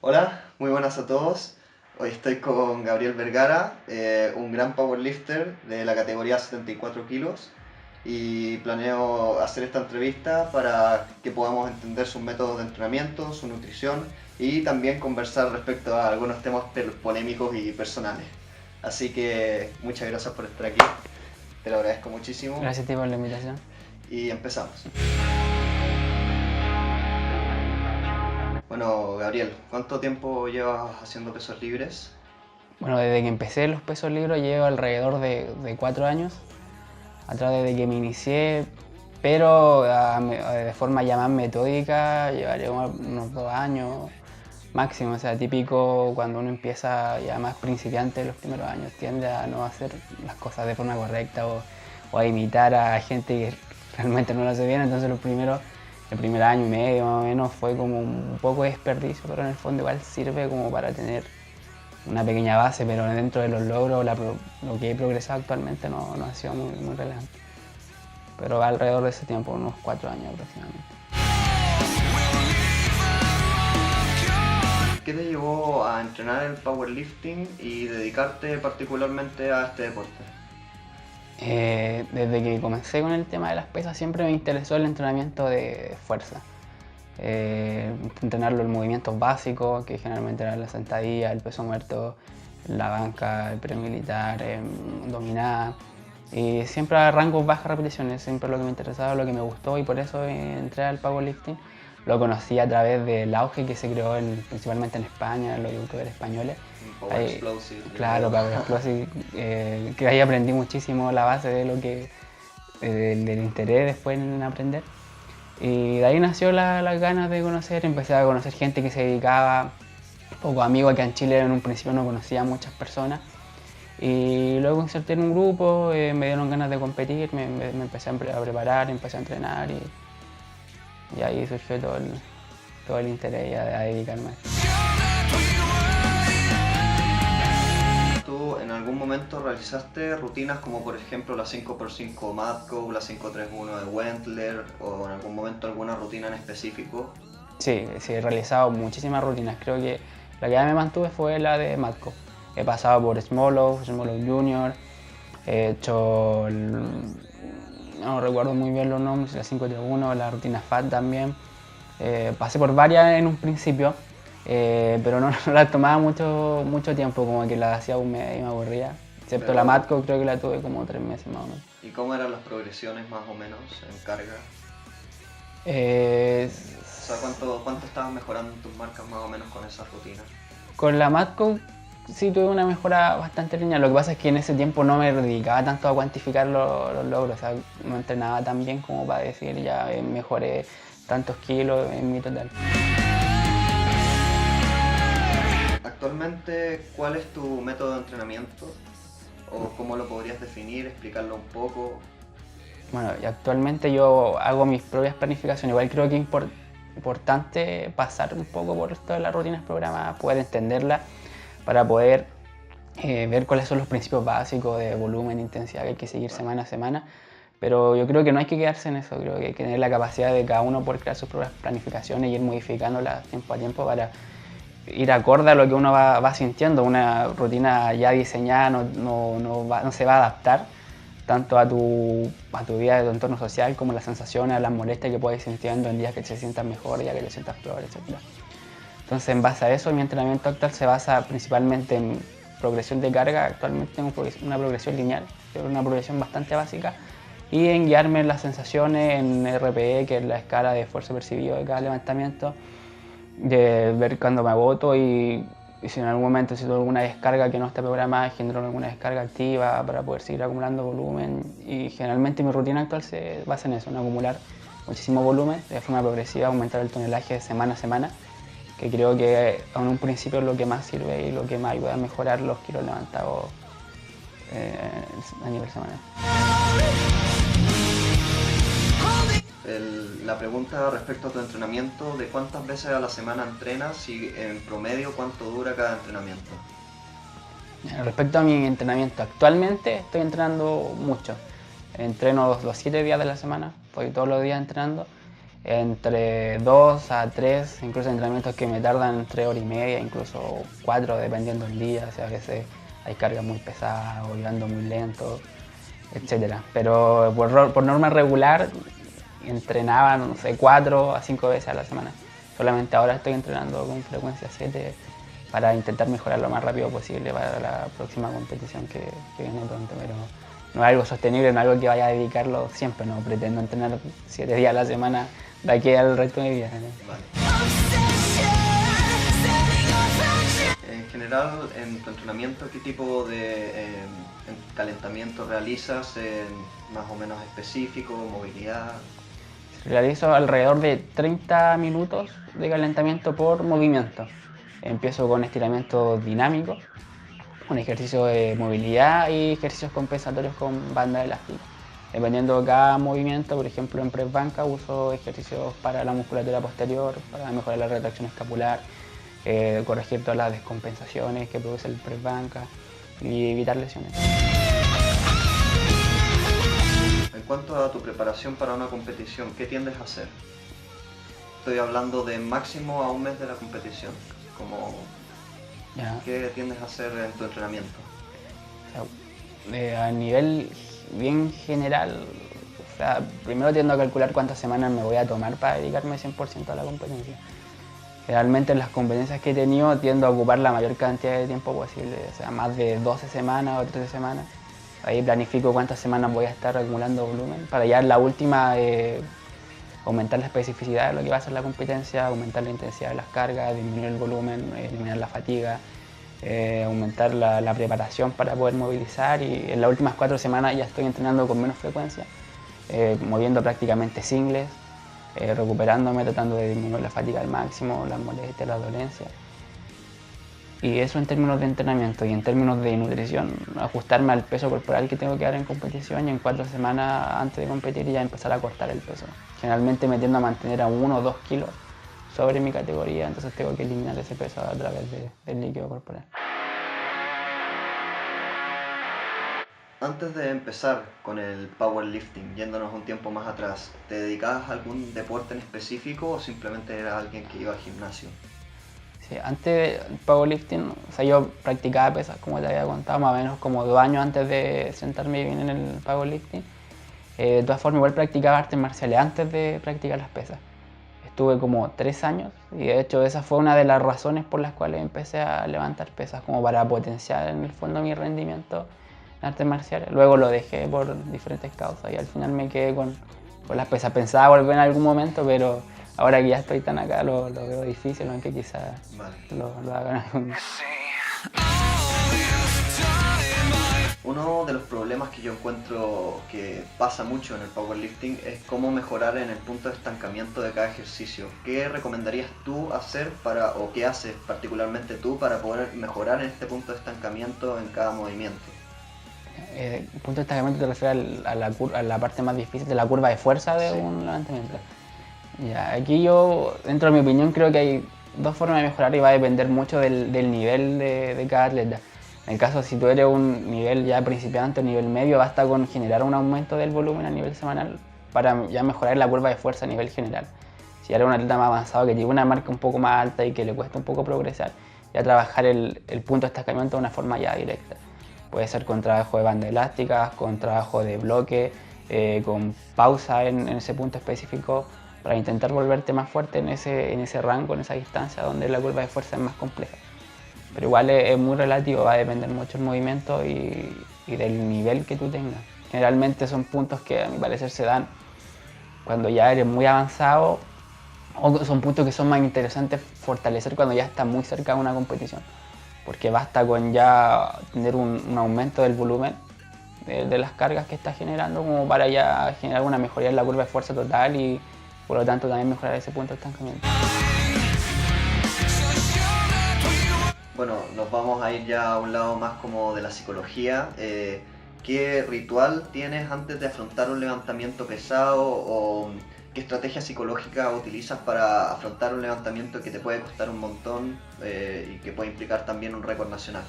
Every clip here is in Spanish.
Hola, muy buenas a todos. Hoy estoy con Gabriel Vergara, un gran powerlifter de la categoría 74 kilos y planeo hacer esta entrevista para que podamos entender sus métodos de entrenamiento, su nutrición y también conversar respecto a algunos temas polémicos y personales. Así que muchas gracias por estar aquí, te lo agradezco muchísimo Gracias a ti por la invitación. y empezamos. Bueno, Gabriel, ¿cuánto tiempo llevas haciendo pesos libres? Bueno, desde que empecé los pesos libres llevo alrededor de 4 años, atrás desde que me inicié, pero de forma ya más metódica llevaré unos 2 años máximo. O sea, típico cuando uno empieza ya más principiante los primeros años, tiende a no hacer las cosas de forma correcta o a imitar a gente que realmente no lo hace bien. Entonces el primer año y medio más o menos fue como un poco de desperdicio, pero en el fondo igual sirve como para tener una pequeña base, pero dentro de los logros, lo que he progresado actualmente no ha sido muy relevante. Pero alrededor de ese tiempo, unos 4 años aproximadamente. ¿Qué te llevó a entrenar el powerlifting y dedicarte particularmente a este deporte? Desde que comencé con el tema de las pesas siempre me interesó el entrenamiento de fuerza. Entrenarlo en movimientos básicos, que generalmente eran la sentadilla, el peso muerto, la banca, el premilitar, dominar. Y siempre a rangos bajas repeticiones, siempre lo que me interesaba, lo que me gustó y por eso entré al powerlifting. Lo conocí a través del auge que se creó principalmente en España, en los youtubers españoles. Power Ahí, Explosive. claro, Power Explosive, que ahí aprendí muchísimo la base de del interés después en aprender. Y de ahí nació las ganas de conocer, empecé a conocer gente que se dedicaba, poco amigos. Acá en Chile en un principio no conocía a muchas personas. Y luego inserté en un grupo, me dieron ganas de competir, me empecé a preparar, empecé a entrenar y ahí surgió todo el interés ya de dedicarme a esto. ¿Tú en algún momento realizaste rutinas como por ejemplo la 5x5 Madco, la 5-3-1 de Wendler o en algún momento alguna rutina en específico? Sí, he realizado muchísimas rutinas. Creo que la que ya me mantuve fue la de Matco. He pasado por Smolov Junior, he hecho, no recuerdo muy bien los nombres, la 531, la rutina FAT también. Pasé por varias en un principio, pero no las tomaba mucho tiempo, como que las hacía un mes y me aburría. Excepto Pero, la Matco, creo que la tuve como 3 meses más o menos. ¿y cómo eran las progresiones más o menos en carga? Eh, O sea, ¿cuánto estabas mejorando en tus marcas más o menos con esas rutinas? Con la Matco sí tuve una mejora bastante lineal. Lo que pasa es que en ese tiempo no me dedicaba tanto a cuantificar los logros. O sea, no entrenaba tan bien como para decir ya mejoré tantos kilos en mi total. Actualmente, ¿cuál es tu método de entrenamiento? ¿O cómo lo podrías definir, explicarlo un poco? Bueno, y actualmente yo hago mis propias planificaciones. Igual creo que es importante pasar un poco por esto de las rutinas programadas, poder entenderlas para poder ver cuáles son los principios básicos de volumen, intensidad que hay que seguir semana a semana. Pero yo creo que no hay que quedarse en eso, creo que hay que tener la capacidad de cada uno por crear sus propias planificaciones y ir modificándolas tiempo a tiempo para ir acorde a lo que uno va sintiendo. Una rutina ya diseñada no se va a adaptar tanto a tu vida, de tu entorno social, como las sensaciones, las molestias que puedes ir sintiendo en días que te sientas mejor, días que te sientas peor, etc. Entonces, en base a eso, mi entrenamiento actual se basa principalmente en progresión de carga. Actualmente tengo una progresión lineal, una progresión bastante básica, y en guiarme en las sensaciones, en RPE, que es la escala de esfuerzo percibido de cada levantamiento, de ver cuando me agoto y si en algún momento necesito alguna descarga que no esté programada, genero alguna descarga activa para poder seguir acumulando volumen. Y generalmente mi rutina actual se basa en eso, en acumular muchísimo volumen de forma progresiva, aumentar el tonelaje de semana a semana, que creo que en un principio es lo que más sirve y lo que más ayuda a mejorar los kilos levantados a nivel semanal. La pregunta respecto a tu entrenamiento, ¿de cuántas veces a la semana entrenas y en promedio cuánto dura cada entrenamiento? Respecto a mi entrenamiento, actualmente estoy entrenando mucho. Entreno los 7 días de la semana, estoy todos los días entrenando. entre 2 a 3, incluso entrenamientos que me tardan 3 horas y media, incluso 4 dependiendo del día, o sea, a veces hay cargas muy pesadas o yo ando muy lento, etc. Pero por norma regular entrenaba, no sé, 4 a 5 veces a la semana. Solamente ahora estoy entrenando con frecuencia 7 para intentar mejorar lo más rápido posible para la próxima competición que viene pronto, pero no es algo sostenible, no es algo que vaya a dedicarlo siempre, no pretendo entrenar 7 días a la semana de aquí al resto de mi vida, ¿no? Vale. En general, en tu entrenamiento, ¿qué tipo de calentamiento realizas? Más o menos específico, movilidad. Realizo alrededor de 30 minutos de calentamiento por movimiento. Empiezo con estiramientos dinámicos, un ejercicio de movilidad y ejercicios compensatorios con banda elástica. Dependiendo de cada movimiento, por ejemplo en press banca uso ejercicios para la musculatura posterior, para mejorar la retracción escapular, corregir todas las descompensaciones que produce el press banca y evitar lesiones. En cuanto a tu preparación para una competición, ¿qué tiendes a hacer? Estoy hablando de máximo a un mes de la competición. ¿Qué tiendes a hacer en tu entrenamiento? O sea, a nivel bien general, o sea, primero tiendo a calcular cuántas semanas me voy a tomar para dedicarme 100% a la competencia. Generalmente en las competencias que he tenido tiendo a ocupar la mayor cantidad de tiempo posible, o sea, más de 12 semanas o 13 semanas. Ahí planifico cuántas semanas voy a estar acumulando volumen para ya en la última aumentar la especificidad de lo que va a ser la competencia, aumentar la intensidad de las cargas, disminuir el volumen, eliminar la fatiga, aumentar la preparación para poder movilizar y en las últimas 4 semanas ya estoy entrenando con menos frecuencia, moviendo prácticamente singles, recuperándome, tratando de disminuir la fatiga al máximo, las molestias, las dolencias. Y eso en términos de entrenamiento y en términos de nutrición, ajustarme al peso corporal que tengo que dar en competición y en 4 semanas antes de competir ya empezar a cortar el peso. Generalmente me tiendo a mantener a 1 o 2 kilos sobre mi categoría, entonces tengo que eliminar ese peso a través del líquido corporal. Antes de empezar con el powerlifting, yéndonos un tiempo más atrás, ¿te dedicabas a algún deporte en específico o simplemente eras alguien que iba al gimnasio? Sí, antes del powerlifting, o sea, yo practicaba pesas, como te había contado, más o menos como 2 años antes de sentarme bien en el powerlifting. De todas formas, igual practicaba artes marciales antes de practicar las pesas. Estuve como 3 años y de hecho esa fue una de las razones por las cuales empecé a levantar pesas, como para potenciar en el fondo mi rendimiento en artes marciales. Luego lo dejé por diferentes causas y al final me quedé con las pesas. Pensaba volver en algún momento, pero ahora que ya estoy tan acá lo veo difícil, aunque quizás lo haga en algún momento. Uno de los problemas que yo encuentro que pasa mucho en el powerlifting es cómo mejorar en el punto de estancamiento de cada ejercicio. ¿Qué recomendarías tú hacer o qué haces particularmente tú para poder mejorar en este punto de estancamiento en cada movimiento? El punto de estancamiento te refieres a la parte más difícil de la curva de fuerza de un levantamiento. Ya, aquí yo, dentro de mi opinión, creo que hay 2 formas de mejorar y va a depender mucho del nivel de cada atleta. En el caso, si tú eres un nivel ya principiante o nivel medio, basta con generar un aumento del volumen a nivel semanal para ya mejorar la curva de fuerza a nivel general. Si eres un atleta más avanzado que tiene una marca un poco más alta y que le cuesta un poco progresar, ya trabajar el punto de estancamiento de una forma ya directa. Puede ser con trabajo de bandas elásticas, con trabajo de bloque, con pausa en ese punto específico para intentar volverte más fuerte en ese rango, en esa distancia donde la curva de fuerza es más compleja. Pero igual es muy relativo, va a depender mucho del movimiento y del nivel que tú tengas. Generalmente son puntos que a mi parecer se dan cuando ya eres muy avanzado o son puntos que son más interesantes fortalecer cuando ya estás muy cerca de una competición. Porque basta con ya tener un aumento del volumen de las cargas que estás generando como para ya generar una mejoría en la curva de fuerza total y por lo tanto también mejorar ese punto de estancamiento. Bueno, nos vamos a ir ya a un lado más como de la psicología. ¿Qué ritual tienes antes de afrontar un levantamiento pesado o qué estrategia psicológica utilizas para afrontar un levantamiento que te puede costar un montón y que puede implicar también un récord nacional?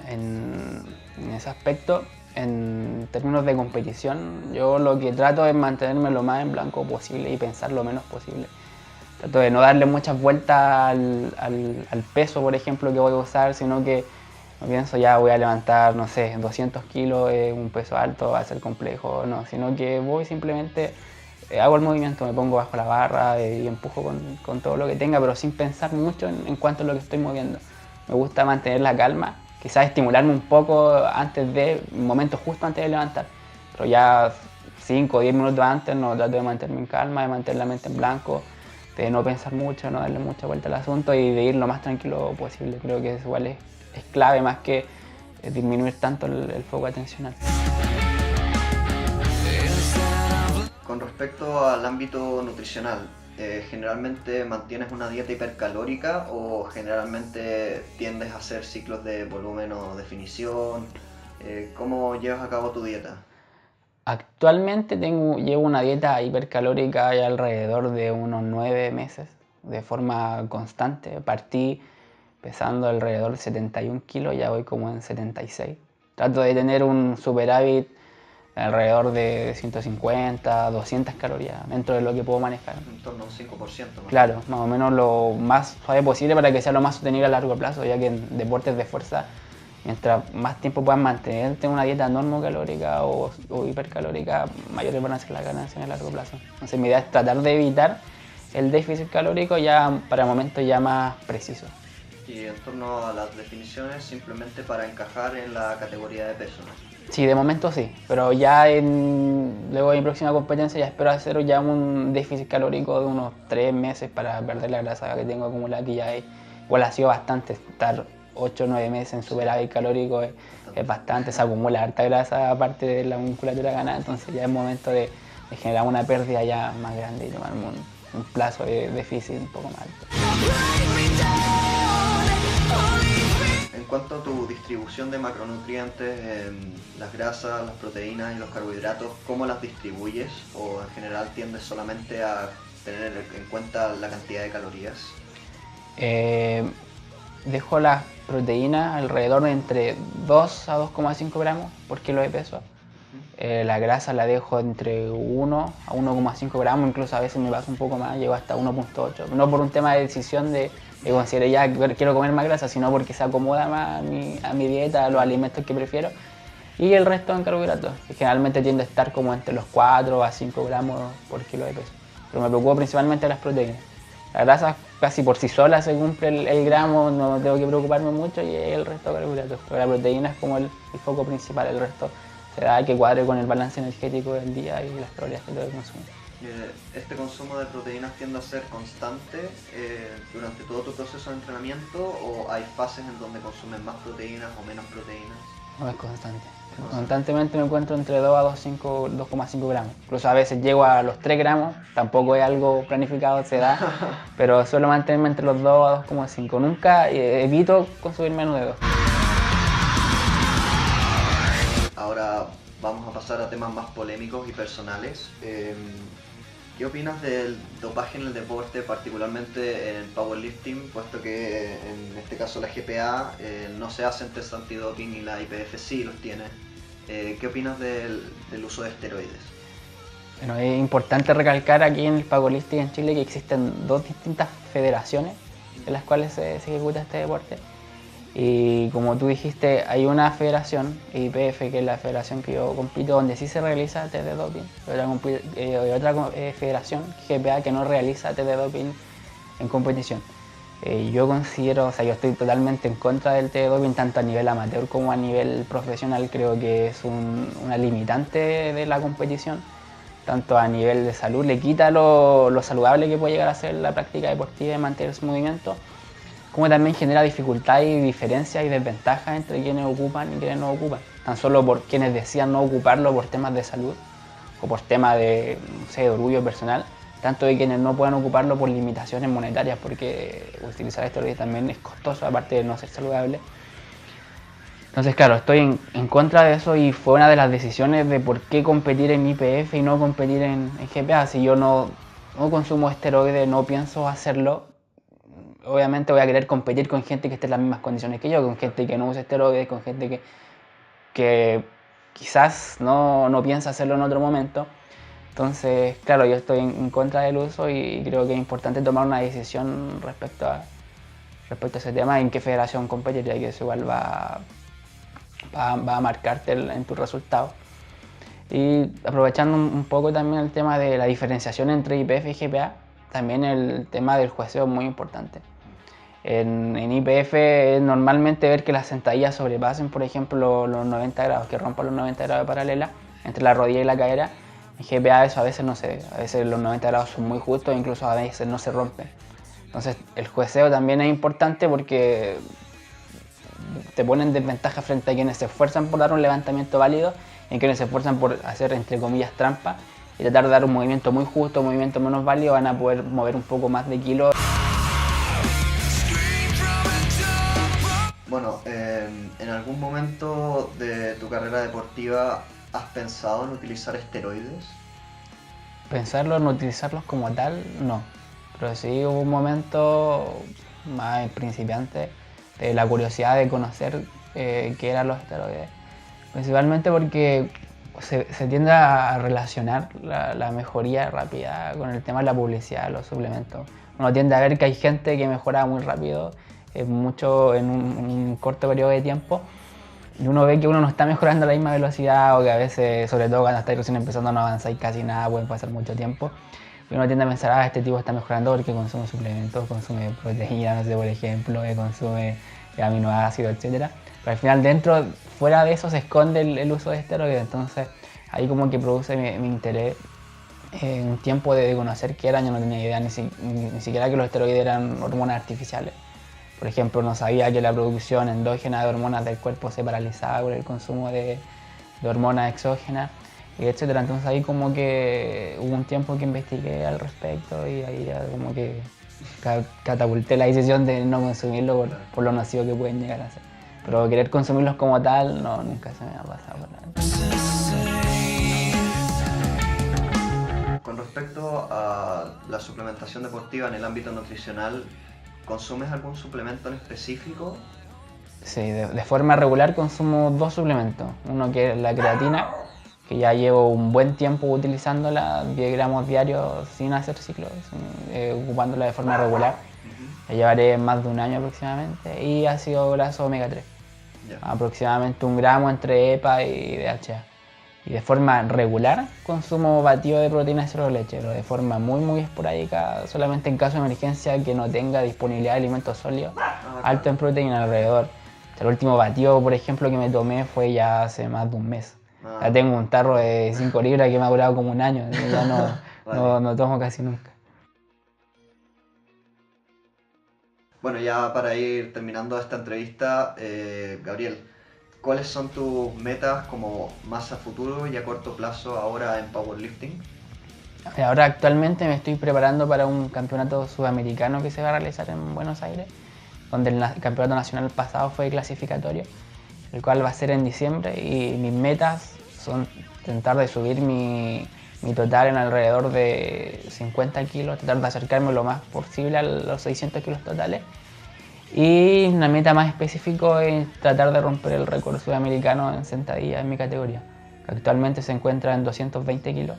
En ese aspecto, en términos de competición, yo lo que trato es mantenerme lo más en blanco posible y pensar lo menos posible. Trato de no darle muchas vueltas al peso, por ejemplo, que voy a usar, sino que no pienso ya voy a levantar, no sé, 200 kilos, un peso alto, va a ser complejo, no, sino que voy simplemente, hago el movimiento, me pongo bajo la barra y empujo con todo lo que tenga, pero sin pensar mucho en cuanto a lo que estoy moviendo. Me gusta mantener la calma, quizás estimularme un poco antes de, un momento justo antes de levantar, pero ya 5 o 10 minutos antes no trato de mantenerme en calma, de mantener la mente en blanco, de no pensar mucho, no darle mucha vuelta al asunto y de ir lo más tranquilo posible. Creo que eso igual es clave más que disminuir tanto el foco atencional. Con respecto al ámbito nutricional, ¿generalmente mantienes una dieta hipercalórica o generalmente tiendes a hacer ciclos de volumen o definición? ¿Cómo llevas a cabo tu dieta? Actualmente llevo una dieta hipercalórica ya alrededor de unos 9 meses, de forma constante. Partí pesando alrededor de 71 kilos, ya voy como en 76. Trato de tener un superávit alrededor de 150, 200 calorías, dentro de lo que puedo manejar. En torno a un 5%, ¿no? Claro, más o menos lo más suave posible para que sea lo más sostenible a largo plazo, ya que en deportes de fuerza, mientras más tiempo puedas mantenerte en una dieta normocalórica o hipercalórica, mayores van a ser las ganancias en el largo plazo. Entonces mi idea es tratar de evitar el déficit calórico ya para momentos ya más precisos. Y en torno a las definiciones, simplemente para encajar en la categoría de peso, ¿no? Sí, de momento sí, pero ya luego de mi próxima competencia ya espero hacer ya un déficit calórico de unos 3 meses para perder la grasa que tengo acumulada, que ya igual ha sido bastante. Estar 8 o 9 meses en superávit calórico es bastante, se acumula harta grasa aparte de la musculatura ganada, entonces ya es momento de generar una pérdida ya más grande y tomar un plazo de déficit un poco más alto. En cuanto a tu distribución de macronutrientes, las grasas, las proteínas y los carbohidratos, ¿cómo las distribuyes? ¿O en general tiendes solamente a tener en cuenta la cantidad de calorías? Dejo las proteínas alrededor de entre 2 a 2,5 gramos por kilo de peso. La grasa la dejo entre 1 a 1,5 gramos, incluso a veces me paso un poco más, llego hasta 1,8. No por un tema de decisión de considerar ya quiero comer más grasa, sino porque se acomoda más a mi dieta, a los alimentos que prefiero. Y el resto en carbohidratos, que generalmente tiende a estar como entre los 4 a 5 gramos por kilo de peso. Pero me preocupo principalmente de las proteínas. La grasa casi por sí sola se cumple el gramo, no tengo que preocuparme mucho y el resto de carbohidratos. Pero la proteína es como el foco principal, el resto se da que cuadre con el balance energético del día y las calorías que tengo que consumir. ¿Este consumo de proteínas tiende a ser constante durante todo tu proceso de entrenamiento o hay fases en donde consumes más proteínas o menos proteínas? No es constante. Constantemente me encuentro entre 2 a 2,5 gramos. Incluso a veces llego a los 3 gramos, tampoco es algo planificado, se da, pero suelo mantenerme entre los 2 a 2,5. Nunca evito consumir menos de 2. Ahora vamos a pasar a temas más polémicos y personales. ¿Qué opinas del dopaje en el deporte, particularmente en el powerlifting, puesto que en este caso la GPA no se hacen test antidoping y la IPF sí los tiene? ¿Qué opinas del uso de esteroides? Bueno, es importante recalcar aquí en el powerlifting en Chile que existen 2 distintas federaciones en las cuales se ejecuta este deporte. Y como tú dijiste, hay una federación, IPF, que es la federación que yo compito, donde sí se realiza test de doping. Hay otra federación, GPA, que no realiza test de doping en competición. Yo considero, o sea, yo estoy totalmente en contra del test de doping, tanto a nivel amateur como a nivel profesional. Creo que es una limitante de la competición, tanto a nivel de salud, le quita lo saludable que puede llegar a ser la práctica deportiva y mantener su movimiento, como también genera dificultades y diferencias y desventajas entre quienes ocupan y quienes no ocupan. Tan solo por quienes decían no ocuparlo por temas de salud o por temas de, no sé, de orgullo personal, tanto de quienes no puedan ocuparlo por limitaciones monetarias, porque utilizar esteroides también es costoso, aparte de no ser saludable. Entonces, claro, estoy en contra de eso y fue una de las decisiones de por qué competir en IPF y no competir en GPA. Si yo no consumo esteroides, no pienso hacerlo, obviamente voy a querer competir con gente que esté en las mismas condiciones que yo, con gente que no usa esteroides, con gente que quizás no piensa hacerlo en otro momento. Entonces, claro, yo estoy en contra del uso y creo que es importante tomar una decisión respecto a ese tema, en qué federación competir, ya que eso igual va a marcarte en tus resultados. Y aprovechando un poco también el tema de la diferenciación entre IPF y GPA, también el tema del jueceo es muy importante. En IPF es normalmente ver que las sentadillas sobrepasen, por ejemplo, los 90 grados, que rompan los 90 grados de paralela entre la rodilla y la cadera. En GPA eso a veces no se ve, a veces los 90 grados son muy justos e incluso a veces no se rompen. Entonces el jueceo también es importante porque te pone en desventaja frente a quienes se esfuerzan por dar un levantamiento válido y a quienes se esfuerzan por hacer, entre comillas, trampa y tratar de dar un movimiento muy justo, un movimiento menos válido, van a poder mover un poco más de kilos. Bueno, ¿en algún momento de tu carrera deportiva has pensado en utilizar esteroides? Pensarlo en utilizarlos como tal, no. Pero sí hubo un momento más principiante de la curiosidad de conocer qué eran los esteroides. Principalmente porque se tiende a relacionar la mejoría rápida con el tema de la publicidad de los suplementos. Uno tiende a ver que hay gente que mejora muy rápido, mucho en un corto periodo de tiempo, y uno ve que uno no está mejorando a la misma velocidad, o que a veces, sobre todo cuando estáis recién empezando, no avanzáis casi nada, pueden pasar mucho tiempo. Y uno tiende a pensar, este tipo está mejorando porque consume suplementos, consume proteína, no sé, por ejemplo, consume aminoácidos, etc. Pero al final fuera de eso se esconde el uso de esteroides, entonces ahí como que produce mi interés. Un tiempo de conocer qué era, yo no tenía idea ni siquiera que los esteroides eran hormonas artificiales. Por ejemplo, no sabía que la producción endógena de hormonas del cuerpo se paralizaba por el consumo de hormonas exógenas, etc. Entonces ahí como que hubo un tiempo que investigué al respecto y ahí ya como que catapulté la decisión de no consumirlo por lo nocivo que pueden llegar a ser. Pero querer consumirlos como tal, no, nunca se me ha pasado por nada. Con respecto a la suplementación deportiva en el ámbito nutricional, ¿consumes algún suplemento en específico? Sí, de forma regular consumo 2 suplementos. Uno que es la creatina, que ya llevo un buen tiempo utilizándola, 10 gramos diarios sin hacer ciclos, ocupándola de forma regular. La llevaré más de un año aproximadamente. Y ácido graso omega 3, aproximadamente 1 gramo entre EPA y DHA. Y de forma regular consumo batido de proteína de cero leche, pero de forma muy esporádica, solamente en caso de emergencia que no tenga disponibilidad de alimentos sólidos alto en proteína alrededor. El último batido, por ejemplo, que me tomé fue ya hace más de un mes. Ya tengo un tarro de 5 libras que me ha durado como un año, ya no tomo casi nunca. Bueno, ya para ir terminando esta entrevista, Gabriel, ¿cuáles son tus metas como más a futuro y a corto plazo ahora en powerlifting? Ahora actualmente me estoy preparando para un campeonato sudamericano que se va a realizar en Buenos Aires, donde el campeonato nacional pasado fue clasificatorio, el cual va a ser en diciembre, y mis metas son tratar de subir mi total en alrededor de 50 kilos, tratar de acercarme lo más posible a los 600 kilos totales. Y una meta más específica es tratar de romper el récord sudamericano en sentadilla en mi categoría, que actualmente se encuentra en 220 kilos.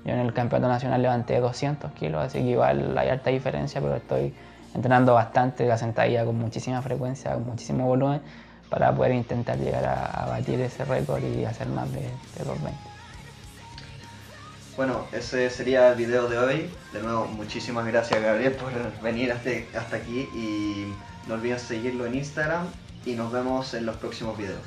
Yo en el campeonato nacional levanté 200 kilos, así que igual hay harta diferencia, pero estoy entrenando bastante la sentadilla con muchísima frecuencia, con muchísimo volumen, para poder intentar llegar a batir ese récord y hacer más de 220. Bueno, ese sería el video de hoy. De nuevo, muchísimas gracias, Gabriel, por venir hasta aquí, y no olviden seguirlo en Instagram y nos vemos en los próximos videos.